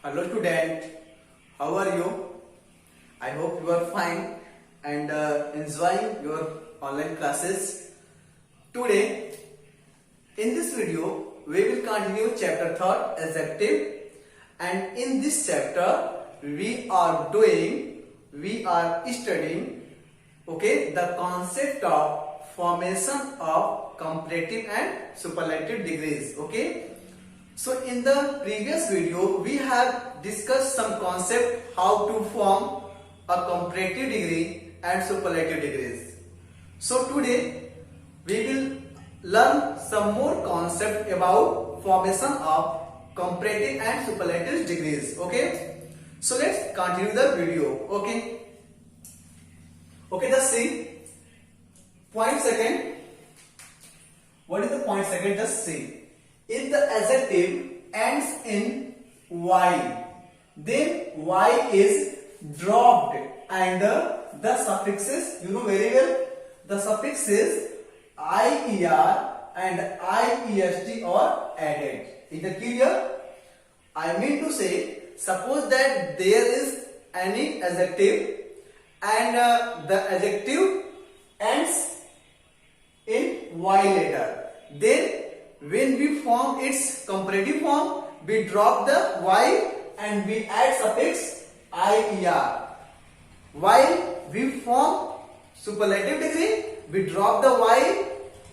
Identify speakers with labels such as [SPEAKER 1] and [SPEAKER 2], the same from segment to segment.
[SPEAKER 1] Hello student, how are you? I hope you are fine and enjoying your online classes. Today, in this video, we will continue chapter 3rd adjective, and in this chapter we are studying the concept of formation of comparative and superlative degrees. So in the previous video we have discussed some concept how to form a comparative degree and superlative degrees. So today we will learn some more concept about formation of comparative and superlative degrees. So let's continue the video. Just see point second. What is the point second? Just see. If the adjective ends in y, then y is dropped and the suffixes, you know very well, the suffixes ier and iest are added. Is it clear? I mean to say, suppose that there is any adjective and the adjective ends in y letter, then when we form its comparative form, we drop the y and we add suffix ier. While we form superlative degree, we drop the y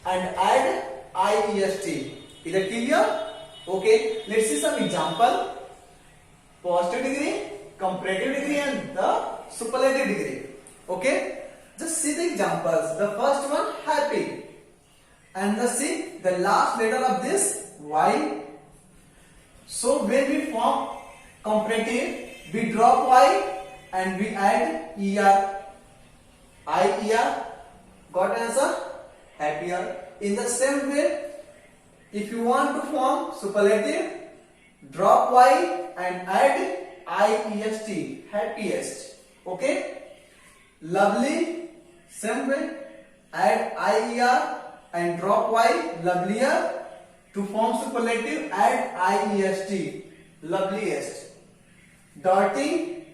[SPEAKER 1] and add iest. Is it clear? Let's see some example. Positive degree, comparative degree and the superlative degree. Just see the examples. The first one, happy. And see the last letter of this y. So when we form comparative, we drop y and we add er. Ier. Got answer? Happier. In the same way, if you want to form superlative, drop y and add iest. Happiest. Lovely. Same way, add ier and drop y, lovelier. To form superlative, add iest, loveliest. Dirty,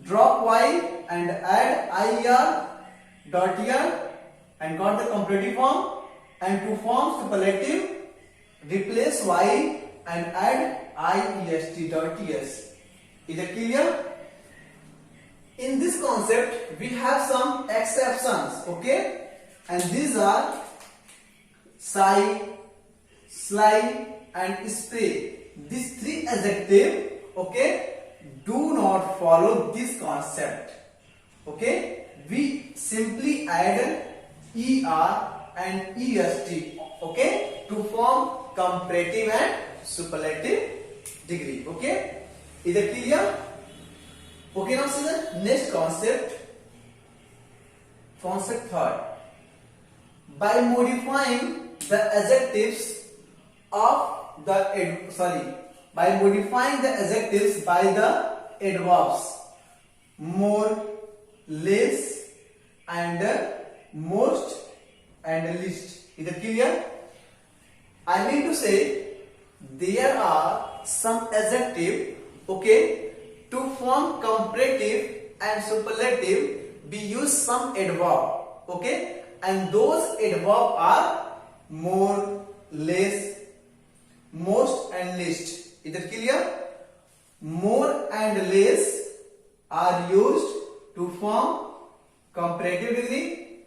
[SPEAKER 1] drop y and add ier, dirtier, and got the comparative form. And to form superlative, replace y and add iest, dirtiest. Is it clear? In this concept, we have some exceptions, and these are sigh, sly and spray. These three adjectives, do not follow this concept. We simply add er and est, to form comparative and superlative degree. Is it clear? Now see the next concept. Concept third. By modifying the adjectives of the by modifying the adjectives by the adverbs more, less and most and least. Is it clear? I mean to say, there are some adjectives, to form comparative and superlative, we use some adverb, and those adverbs are more, less, most and least. Is it clear? More and less are used to form comparative degree.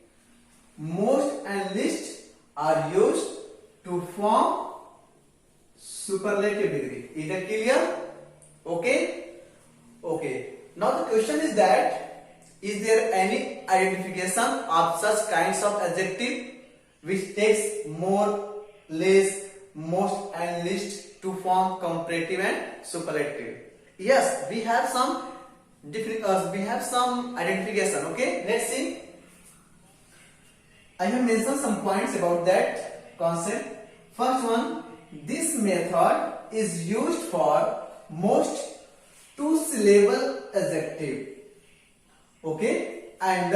[SPEAKER 1] Most and least are used to form superlative degree. Is it clear? Now the question is that, is there any identification of such kinds of adjective which takes more, less, most and least to form comparative and superlative? Yes, we have some identification. Let's see. I have mentioned some points about that concept. First one, this method is used for most two-syllable adjective, and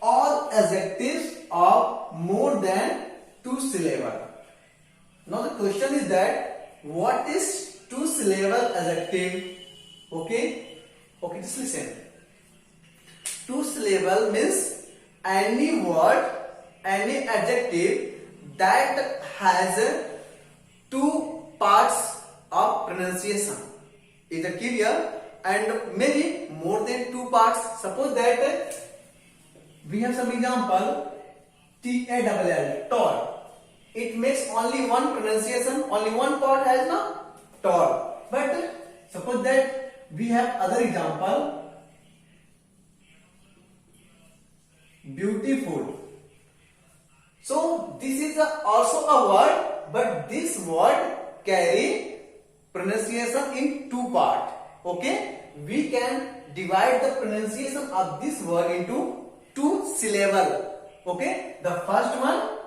[SPEAKER 1] all adjectives of more than two syllable. Now the question is that, what is two-syllable adjective? Okay, okay, just listen. Two syllable means any word, any adjective that has two parts of pronunciation. Is it clear? And maybe more than two parts. Suppose that we have some example. TALL, tall. It makes only one pronunciation. Only one part has no tall. But suppose that we have other example. Beautiful. So this is also a word, but this word carry pronunciation in two part. Okay, we can divide the pronunciation of this word into two syllable. Okay, the first one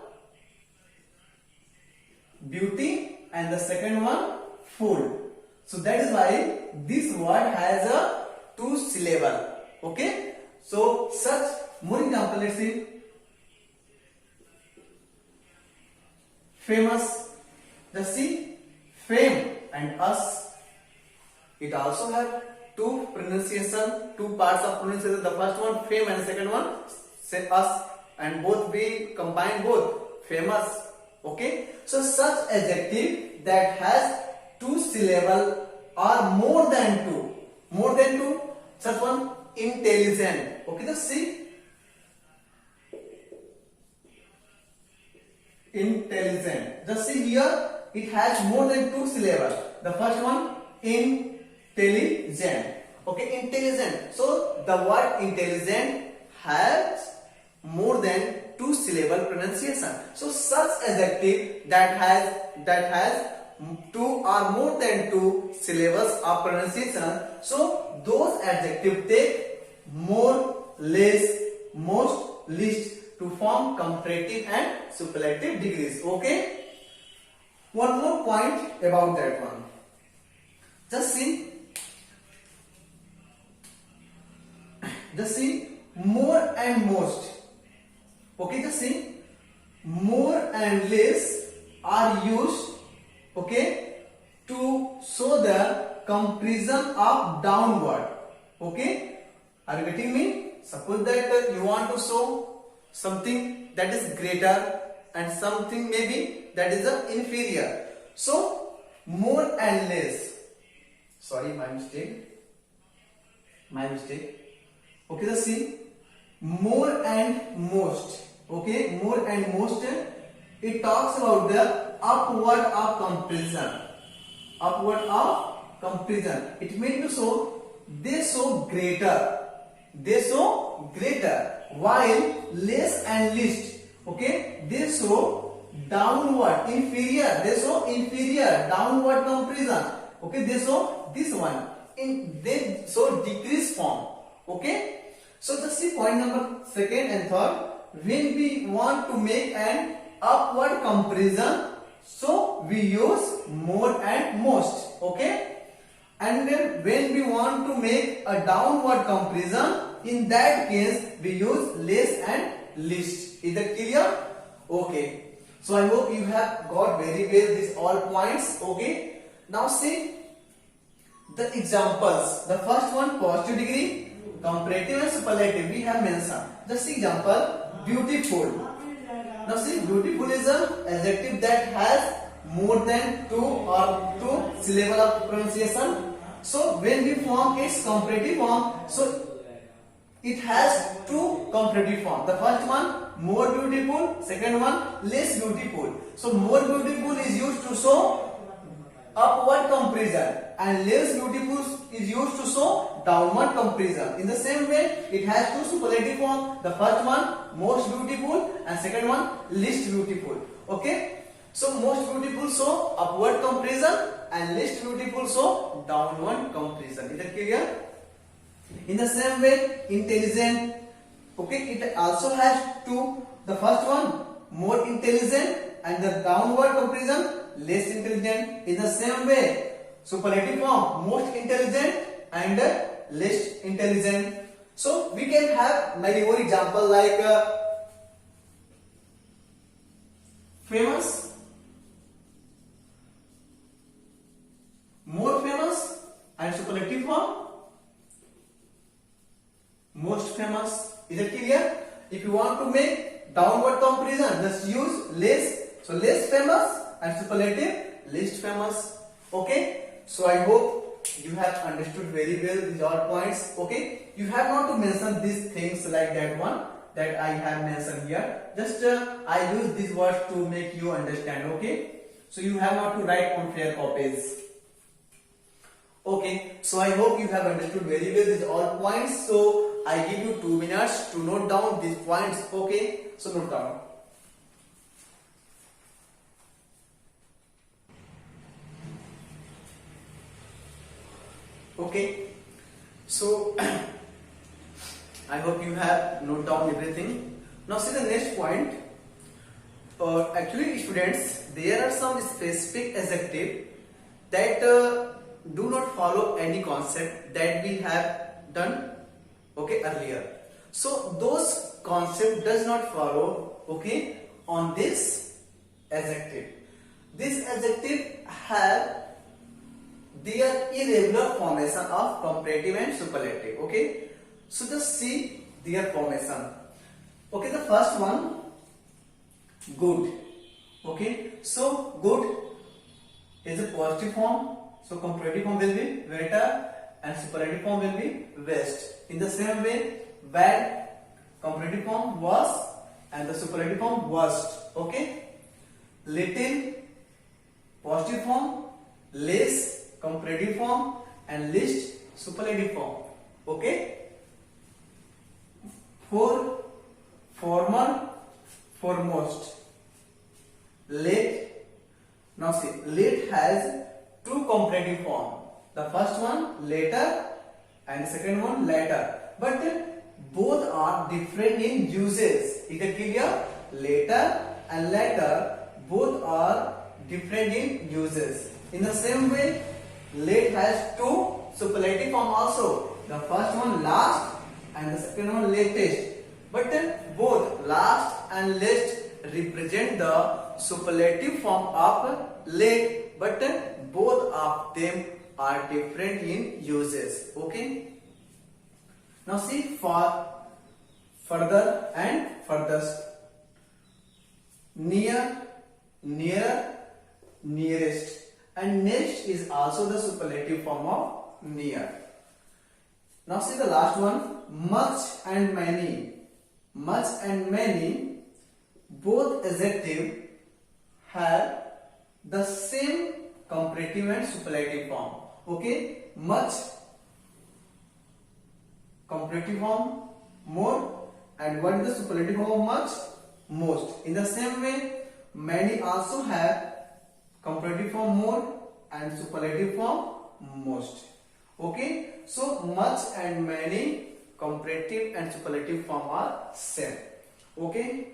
[SPEAKER 1] beauty and the second one full. So that is why this word has a two syllable. Okay, so such more example. Let's see. Famous. Just see, fame and us. It also have two pronunciation, two parts of pronunciation. The first one fame and the second one say us, and both we combine both famous. Okay, so such adjective that has two syllable or more than two, such one intelligent. Okay, just see. Intelligent. Just see here, it has more than two syllables. The first one intelligent. Okay, intelligent. So the word intelligent has more than two syllable pronunciation. So such adjective that has two or more than two syllables of pronunciation. So those adjectives take more, less, most, least to form comparative and superlative degrees. Okay, one more point about that one. Just see more and most. Okay, just see, more and less are used, okay, to show the comparison of downward. Okay, are you getting me? Suppose that you want to show something that is greater and something maybe that is inferior. So more and less. Sorry, my mistake. Okay, let's see. More and most. Okay, more and most. It talks about the upward of comparison. Upward of comparison. It means to show they show greater. While less and least, okay, they show downward, inferior. They show inferior, downward comparison. Okay, they show this one. They show decrease form. Okay, so just see point number second and third. When we want to make an upward comparison, so we use more and most. Okay, and then when we want to make a downward comparison, in that case we use less and least. Is that clear? Okay, so I hope you have got very well these all points. Okay, now see the examples. The first one positive degree, comparative and superlative we have mentioned. Just see example, beautiful. Now see, beautiful is an adjective that has more than two syllable of pronunciation. So when we form its comparative form, so it has two comparative forms. The first one more beautiful, second one less beautiful. So more beautiful is used to show upward comparison and less beautiful is used to show downward comparison. In the same way, it has two superlative forms. The first one most beautiful and second one least beautiful. Okay, so most beautiful show upward comparison and least beautiful show downward comparison. Is that clear? In the same way, intelligent, okay, it also has two. The first one more intelligent and the downward comparison less intelligent. In the same way, superlative form most intelligent and less intelligent. So we can have many more examples like famous, more famous and superlative form most famous. Is it clear? If you want to make downward comparison, just use less. So less famous and superlative least famous. Okay. So I hope you have understood very well these all points. Okay. You have not to mention these things like that one that I have mentioned here. Just I use these words to make you understand. Okay. So you have not to write on fair copies. Okay, so I hope you have understood very well these all points. So I give you 2 minutes to note down these points. Okay, so note down. Okay, so I hope you have note down everything. Now see the next point. Actually, students, there are some specific adjectives that do not follow any concept that we have done earlier. So those concept does not follow on this adjective. This adjective have their irregular formation of comparative and superlative. Okay, so just see their formation. Okay, the first one, good. Okay, so good is a positive form. So comparative form will be better and superlative form will be best. In the same way, bad, comparative form worse and the superlative form worst. Okay, little, positive form, less, comparative form, and least, superlative form. Okay, for, former, foremost, late. Now see, late has 2 comparative form. The first one later and the second one later. But both are different in uses. Is it clear? Later and later both are different in uses. In the same way, late has 2 superlative form also. The first one last and the second one latest. But both last and last represent the superlative form of late, but both of them are different in uses. Okay. Now see for, further and furthest, near, nearer, nearest, and next is also the superlative form of near. Now see the last one, much and many. Much and many, both adjectives have the same comparative and superlative form. Okay, much, comparative form, more, and what is the superlative form of much? Most. In the same way, many also have comparative form more and superlative form most. Okay, so much and many, comparative and superlative form are same. Okay,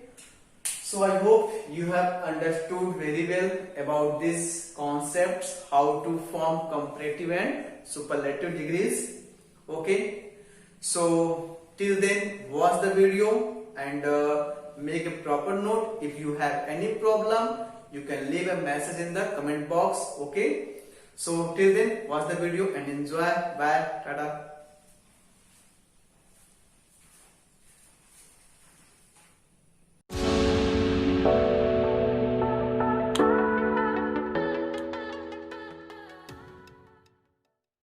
[SPEAKER 1] so I hope you have understood very well about these concepts, how to form comparative and superlative degrees. Okay, so till then watch the video and make a proper note. If you have any problem, you can leave a message in the comment box. Okay, so till then watch the video and enjoy. Bye, tata.